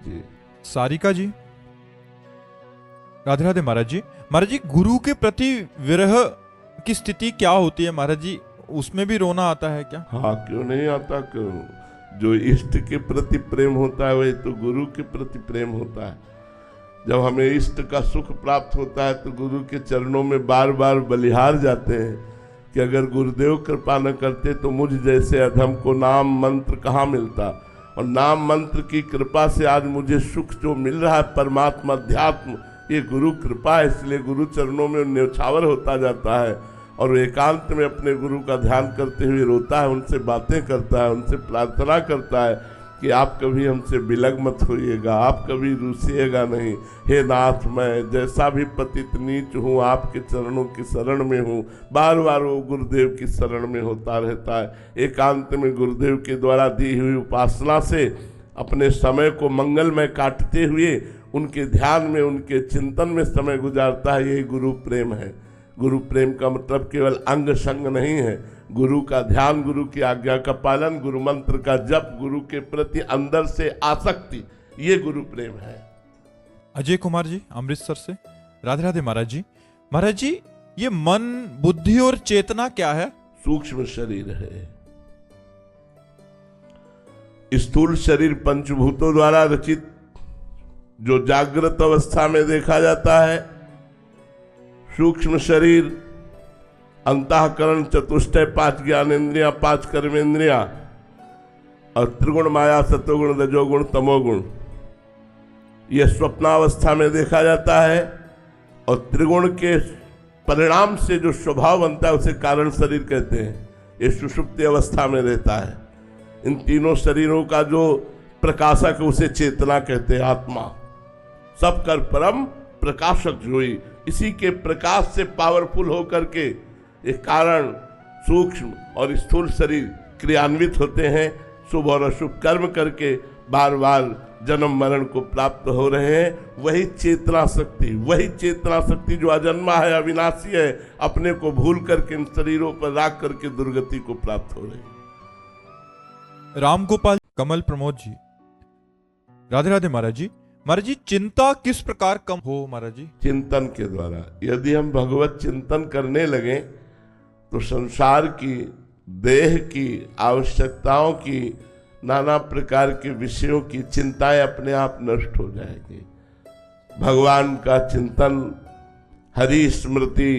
जी। सारिका जी, राधे राधे महाराज जी। महाराज जी, गुरु के प्रति विरह की स्थिति क्या होती है महाराज जी? उसमें भी रोना आता है क्या? हाँ, क्यों नहीं आता, क्यों। जो इष्ट के प्रति प्रेम होता है वही तो गुरु के प्रति प्रेम होता है। जब हमें इष्ट का सुख प्राप्त होता है तो गुरु के चरणों में बार बार बलिहार जाते हैं कि अगर गुरुदेव कृपा न करते तो मुझ जैसे अधम को नाम मंत्र कहाँ मिलता। और नाम मंत्र की कृपा से आज मुझे सुख जो मिल रहा है, परमात्मा अध्यात्म, ये गुरु कृपा है। इसलिए गुरु चरणों में न्यौछावर होता जाता है और एकांत में अपने गुरु का ध्यान करते हुए रोता है, उनसे बातें करता है, उनसे प्रार्थना करता है कि आप कभी हमसे विलग मत होइएगा, आप कभी रूसिएगा नहीं। हे नाथ, मैं जैसा भी पतित नीच हूँ आपके चरणों की शरण में हूँ। बार बार वो गुरुदेव की शरण में होता रहता है। एकांत में गुरुदेव के द्वारा दी हुई उपासना से अपने समय को मंगलमय काटते हुए उनके ध्यान में, उनके चिंतन में समय गुजारता है। यही गुरु प्रेम है। गुरु प्रेम का मतलब केवल अंग संग नहीं है। गुरु का ध्यान, गुरु की आज्ञा का पालन, गुरु मंत्र का जप, गुरु के प्रति अंदर से आसक्ति, ये गुरु प्रेम है। अजय कुमार जी, अमृतसर से, राधे राधे महाराज जी। महाराज जी, ये मन, बुद्धि और चेतना क्या है? सूक्ष्म शरीर है। स्थूल शरीर पंचभूतों द्वारा रचित जो जागृत अवस्था में देखा जाता है। सूक्ष्म शरीर, अंतःकरण, चतुष्टय, 5 ज्ञानेन्द्रियां, 5 कर्मेंद्रियां और त्रिगुण माया, सतोगुण, रजोगुण, तमोगुण, यह स्वप्नावस्था में देखा जाता है। और त्रिगुण के परिणाम से जो स्वभाव बनता है उसे कारण शरीर कहते हैं। ये सुषुप्ति अवस्था में रहता है। इन तीनों शरीरों का जो प्रकाशक है उसे चेतना कहते हैं, आत्मा। सब कर परम प्रकाशक जोई, इसी के प्रकाश से पावरफुल होकर के ये कारण, सूक्ष्म और स्थूल शरीर क्रियान्वित होते हैं। शुभ और अशुभ कर्म करके बार बार जन्म मरण को प्राप्त हो रहे हैं। वही चेतना शक्ति, वही चेतना शक्ति जो अजन्मा है, अविनाशी है, अपने को भूल करके इन शरीरों पर राख करके दुर्गति को प्राप्त हो रही है। राम गोपाल, कमल प्रमोद जी, राधे राधे महाराज जी। महाराज जी, चिंता किस प्रकार कम हो महाराज जी? चिंतन के द्वारा। यदि हम भगवत चिंतन करने लगे तो संसार की, देह की आवश्यकताओं की, नाना प्रकार के विषयों की चिंताएं अपने आप नष्ट हो जाएगी। भगवान का चिंतन, हरि स्मृति,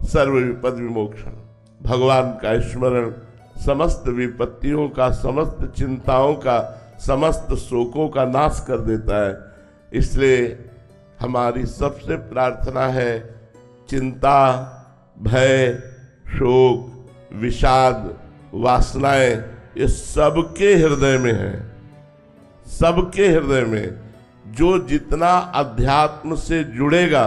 सर्व विपद विमोक्षण। भगवान का स्मरण समस्त विपत्तियों का, समस्त चिंताओं का, समस्त शोकों का नाश कर देता है। इसलिए हमारी सबसे प्रार्थना है, चिंता, भय, शोक, विषाद, वासनाएं, ये सबके हृदय में है। सबके हृदय में जो जितना अध्यात्म से जुड़ेगा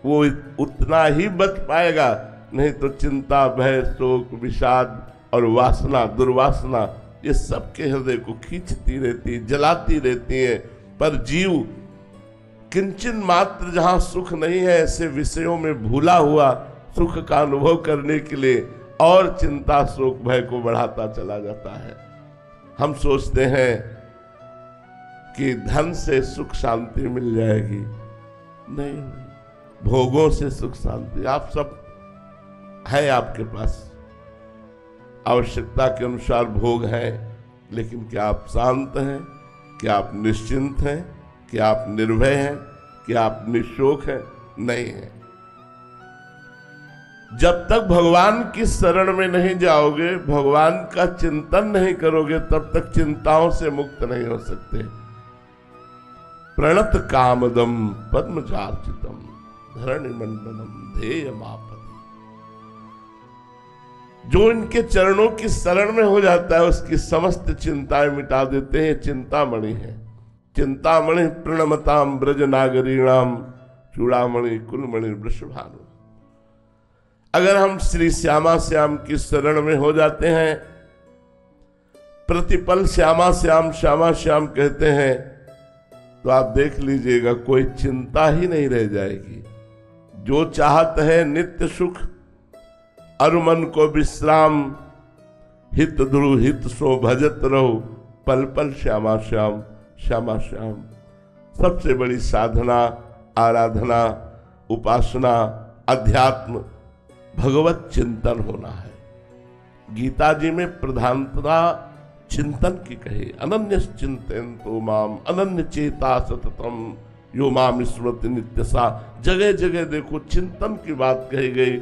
वो उतना ही बच पाएगा। नहीं तो चिंता, भय, शोक, विषाद और वासना, दुर्वासना, ये सबके हृदय को खींचती रहती, जलाती रहती है। पर जीव किंचन मात्र जहां सुख नहीं है, ऐसे विषयों में भूला हुआ सुख का अनुभव करने के लिए और चिंता, शोक, भय को बढ़ाता चला जाता है। हम सोचते हैं कि धन से सुख शांति मिल जाएगी। नहीं, भोगों से सुख शांति, आप सब है, आपके पास आवश्यकता के अनुसार भोग है, लेकिन क्या आप शांत हैं? क्या आप निश्चिंत हैं? क्या आप निर्भय हैं? क्या आप निशोक हैं? नहीं है। जब तक भगवान की शरण में नहीं जाओगे, भगवान का चिंतन नहीं करोगे, तब तक चिंताओं से मुक्त नहीं हो सकते। प्रणत कामदम पद्मचार्चितम धरणि मंडलम ध्येय मापति। जो इनके चरणों की शरण में हो जाता है उसकी समस्त चिंताएं मिटा देते हैं। चिंतामणि है। चिंतामणि प्रणमताम ब्रज नागरीणाम चूड़ामणि कुलमणि वृषभानु। अगर हम श्री श्यामा श्याम की शरण में हो जाते हैं, प्रतिपल श्यामा श्याम श्यामा श्याम कहते हैं, तो आप देख लीजिएगा कोई चिंता ही नहीं रह जाएगी। जो चाहत है नित्य सुख, अरु मन को विश्राम, हित ध्रुव हित सो भजत रहो, पल पल श्यामा श्याम श्यामा श्याम। सबसे बड़ी साधना, आराधना, उपासना, अध्यात्म, भगवत चिंतन होना है। गीता जी में प्रधानता चिंतन की कही, अनन्य चिंतयन्तो माम अनन्य चेता सततम यो माम स्मृति नित्यसा। जगह जगह देखो चिंतन की बात कही गई।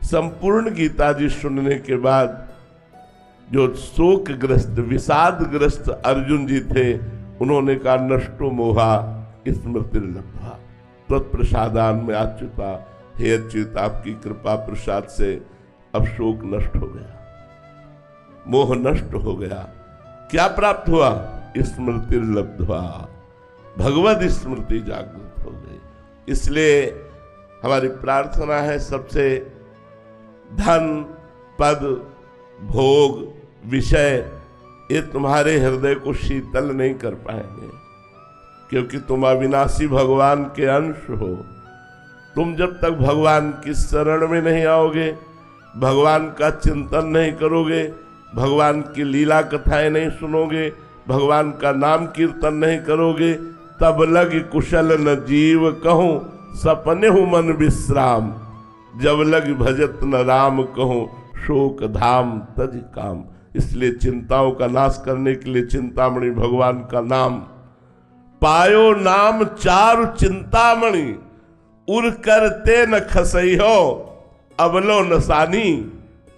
संपूर्ण गीता जी सुनने के बाद जो शोकग्रस्त विषादग्रस्त अर्जुन जी थे, उन्होंने कहा नष्टो मोहा स्मृति लब्धा तत्प्रसादान में अच्युता। हे अच्युत, आपकी कृपा प्रसाद से अब शोक नष्ट हो गया, मोह नष्ट हो गया। क्या प्राप्त हुआ? स्मृति लब्ध्वा, भगवत स्मृति जागृत हो गई। इसलिए हमारी प्रार्थना है, सबसे धन, पद, भोग, विषय ये तुम्हारे हृदय को शीतल नहीं कर पाएंगे, क्योंकि तुम अविनाशी भगवान के अंश हो। तुम जब तक भगवान की शरण में नहीं आओगे, भगवान का चिंतन नहीं करोगे, भगवान की लीला कथाएं नहीं सुनोगे, भगवान का नाम कीर्तन नहीं करोगे, तब लग कुशल न जीव कहूं सपने हूं मन विश्राम। जब लग भजत न राम कहूं शोक धाम तज काम। इसलिए चिंताओं का नाश करने के लिए चिंतामणि भगवान का नाम। पायो नाम चारु चिंतामणि उर करते न खसई हो, अबलो नसानी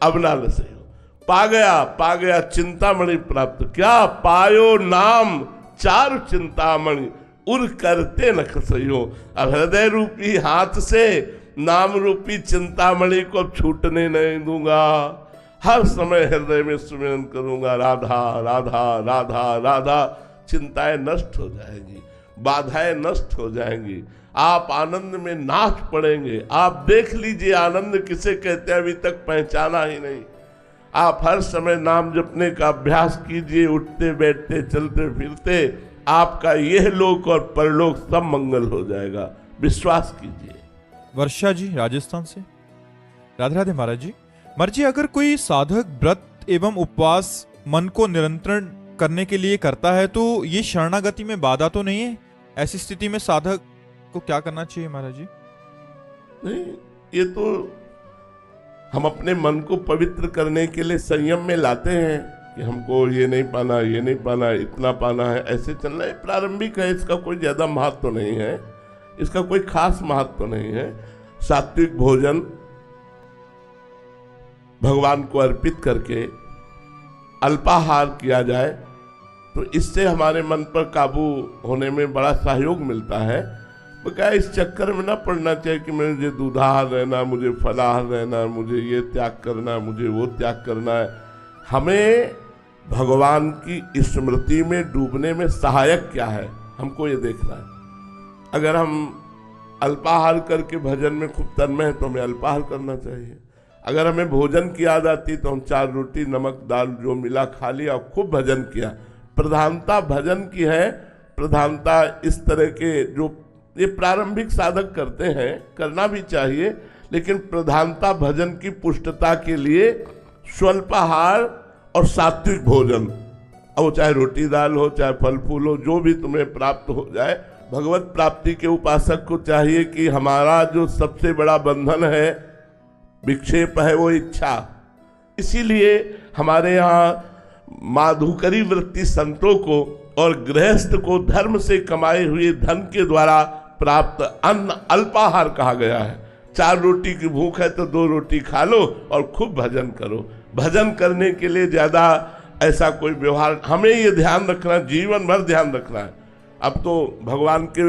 अब ना लसई हो। पा गया चिंतामणि प्राप्त। क्या? पायो नाम चारु चिंतामणि उर करते न खसई हो। अब हृदय रूपी हाथ से नाम रूपी चिंतामणि को छूटने नहीं दूंगा। हर समय हृदय में सुमिरन करूंगा, राधा राधा राधा राधा। चिंताएं नष्ट हो जाएंगी, बाधाएं नष्ट हो जाएंगी, आप आनंद में नाच पड़ेंगे। आप देख लीजिए आनंद किसे कहते हैं, अभी तक पहचाना ही नहीं। आप हर समय नाम जपने का अभ्यास कीजिए, उठते बैठते चलते फिरते आपका यह लोक और परलोक सब मंगल हो जाएगा, विश्वास कीजिए। वर्षा जी राजस्थान से, राधे राधे महाराज जी। महाराज जी, अगर कोई साधक व्रत एवं उपवास मन को नियंत्रण करने के लिए करता है तो ये शरणागति में बाधा तो नहीं है? ऐसी स्थिति में साधक को क्या करना चाहिए महाराज जी? नहीं, ये तो हम अपने मन को पवित्र करने के लिए संयम में लाते हैं कि हमको ये नहीं पाना, ये नहीं पाना, इतना पाना है, ऐसे चलना है। प्रारंभिक है, इसका कोई ज्यादा महत्व तो नहीं है, इसका कोई खास महत्व तो नहीं है। सात्विक भोजन भगवान को अर्पित करके अल्पाहार किया जाए तो इससे हमारे मन पर काबू होने में बड़ा सहयोग मिलता है। वो क्या, इस चक्कर में ना पड़ना चाहिए कि मुझे दूधाहार रहना, मुझे फलाहार रहना, मुझे ये त्याग करना, मुझे वो त्याग करना है। हमें भगवान की स्मृति में डूबने में सहायक क्या है, हमको ये देखना है। अगर हम अल्पाहार करके भजन में खूब तन्मय है तो हमें अल्पाहार करना चाहिए। अगर हमें भोजन की याद आती तो हम 4 रोटी नमक दाल जो मिला खा लिया, खूब भजन किया। प्रधानता भजन की है, प्रधानता इस तरह के जो ये प्रारंभिक साधक करते हैं, करना भी चाहिए, लेकिन प्रधानता भजन की पुष्टता के लिए स्वल्पाहार और सात्विक भोजन, अब चाहे रोटी दाल हो, चाहे फल फूल हो, जो भी तुम्हें प्राप्त हो जाए। भगवत प्राप्ति के उपासक को चाहिए कि हमारा जो सबसे बड़ा बंधन है, विक्षेप है, वो इच्छा। इसीलिए हमारे यहाँ माधुकरी वृत्ति संतों को और गृहस्थ को धर्म से कमाए हुए धन के द्वारा प्राप्त अन्न अल्पाहार कहा गया है। 4 रोटी की भूख है तो 2 रोटी खा लो और खूब भजन करो। भजन करने के लिए ज्यादा ऐसा कोई व्यवहार, हमें ये ध्यान रखना, जीवन भर ध्यान रखना है। अब तो भगवान के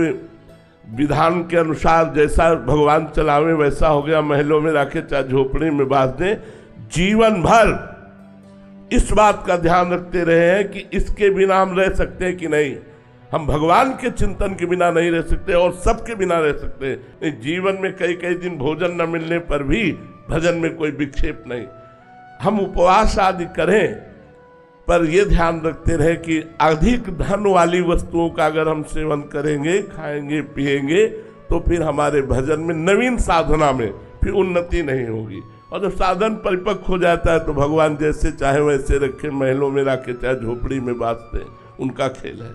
विधान के अनुसार जैसा भगवान चलावे वैसा हो गया, महलों में रखे चाहे झोपड़ी में बांध दें। जीवन भर इस बात का ध्यान रखते रहे हैं कि इसके बिना हम रह सकते हैं कि नहीं। हम भगवान के चिंतन के बिना नहीं रह सकते और सबके बिना रह सकते हैं। जीवन में कई कई दिन भोजन न मिलने पर भी भजन में कोई विक्षेप नहीं। हम उपवास आदि करें पर यह ध्यान रखते रहे कि अधिक धन वाली वस्तुओं का अगर हम सेवन करेंगे, खाएंगे, पिएंगे तो फिर हमारे भजन में, नवीन साधना में फिर उन्नति नहीं होगी। और जब साधन परिपक्व हो जाता है तो भगवान जैसे चाहे वैसे रखे, महलों में रखे चाहे झोपड़ी में बांधते, उनका खेल है।